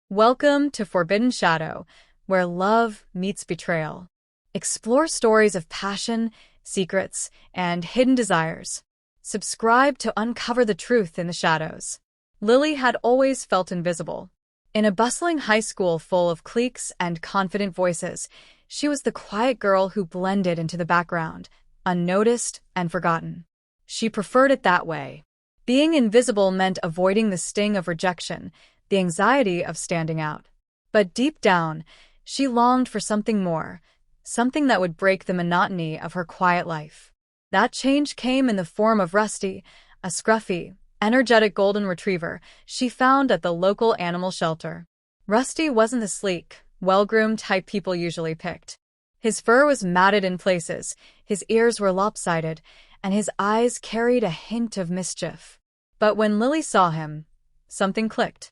Welcome to Forbidden Shadow, where love meets betrayal. Explore stories of passion, secrets, and hidden desires. Subscribe to uncover the truth in the shadows. Lily had always felt invisible. In a bustling high school full of cliques and confident voices, she was the quiet girl who blended into the background, unnoticed and forgotten. She preferred it that way. Being invisible meant avoiding the sting of rejection, the anxiety of standing out. But deep down, she longed for something more, something that would break the monotony of her quiet life. That change came in the form of Rusty, a scruffy, energetic golden retriever she found at the local animal shelter. Rusty wasn't the sleek, well-groomed type people usually picked. His fur was matted in places, his ears were lopsided, and his eyes carried a hint of mischief. But when Lily saw him, something clicked.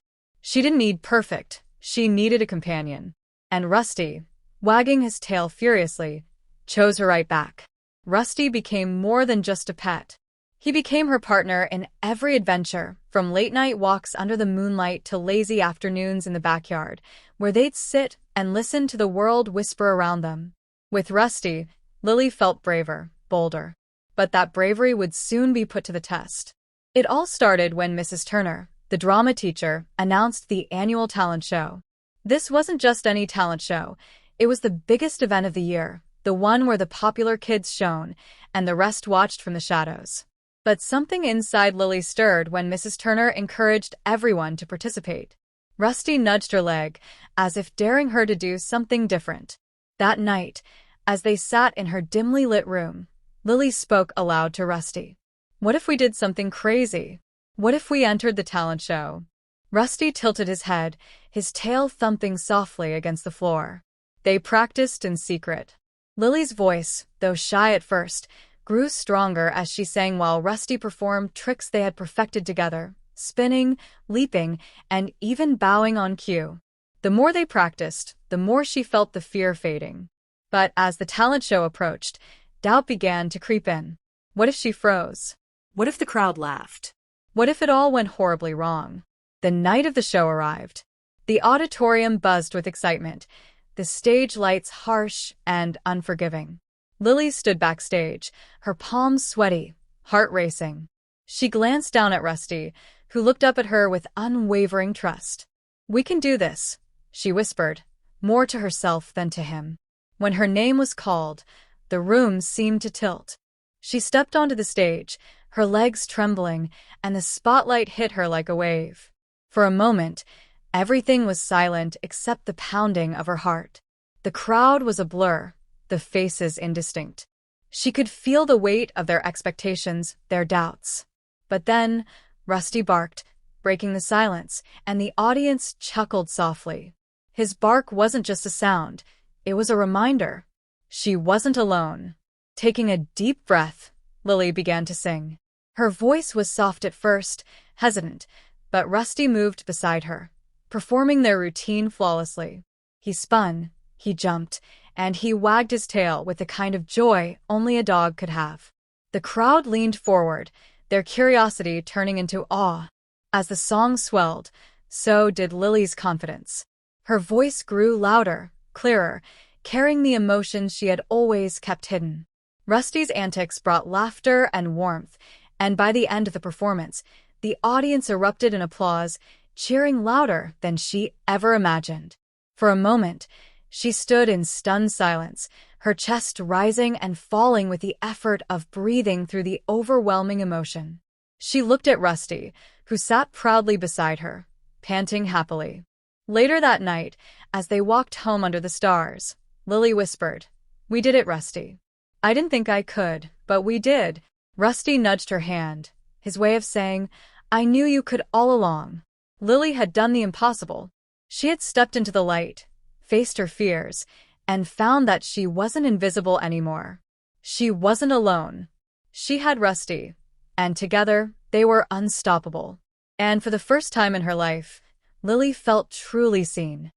She didn't need perfect, she needed a companion. And Rusty, wagging his tail furiously, chose her right back. Rusty became more than just a pet. He became her partner in every adventure, from late-night walks under the moonlight to lazy afternoons in the backyard, where they'd sit and listen to the world whisper around them. With Rusty, Lily felt braver, bolder. But that bravery would soon be put to the test. It all started when Mrs. Turner, the drama teacher, announced the annual talent show. This wasn't just any talent show. It was the biggest event of the year, the one where the popular kids shone, and the rest watched from the shadows. But something inside Lily stirred when Mrs. Turner encouraged everyone to participate. Rusty nudged her leg, as if daring her to do something different. That night, as they sat in her dimly lit room, Lily spoke aloud to Rusty. "What if we did something crazy? What if we entered the talent show?" Rusty tilted his head, his tail thumping softly against the floor. They practiced in secret. Lily's voice, though shy at first, grew stronger as she sang while Rusty performed tricks they had perfected together, spinning, leaping, and even bowing on cue. The more they practiced, the more she felt the fear fading. But as the talent show approached, doubt began to creep in. What if she froze? What if the crowd laughed? What if it all went horribly wrong? The night of the show arrived. The auditorium buzzed with excitement, the stage lights harsh and unforgiving. Lily stood backstage, her palms sweaty, heart racing. She glanced down at Rusty, who looked up at her with unwavering trust. "We can do this," she whispered, more to herself than to him. When her name was called, the room seemed to tilt. She stepped onto the stage, her legs trembling, and the spotlight hit her like a wave. For a moment, everything was silent except the pounding of her heart. The crowd was a blur, the faces indistinct. She could feel the weight of their expectations, their doubts. But then, Rusty barked, breaking the silence, and the audience chuckled softly. His bark wasn't just a sound, it was a reminder. She wasn't alone. Taking a deep breath, Lily began to sing. Her voice was soft at first, hesitant, but Rusty moved beside her, performing their routine flawlessly. He spun, he jumped, and he wagged his tail with the kind of joy only a dog could have. The crowd leaned forward, their curiosity turning into awe. As the song swelled, so did Lily's confidence. Her voice grew louder, clearer, carrying the emotions she had always kept hidden. Rusty's antics brought laughter and warmth, and by the end of the performance, the audience erupted in applause, cheering louder than she ever imagined. For a moment, she stood in stunned silence, her chest rising and falling with the effort of breathing through the overwhelming emotion. She looked at Rusty, who sat proudly beside her, panting happily. Later that night, as they walked home under the stars, Lily whispered, "We did it, Rusty. I didn't think I could, but we did." Rusty nudged her hand, his way of saying, "I knew you could all along." Lily had done the impossible. She had stepped into the light, faced her fears, and found that she wasn't invisible anymore. She wasn't alone. She had Rusty, and together they were unstoppable. And for the first time in her life, Lily felt truly seen.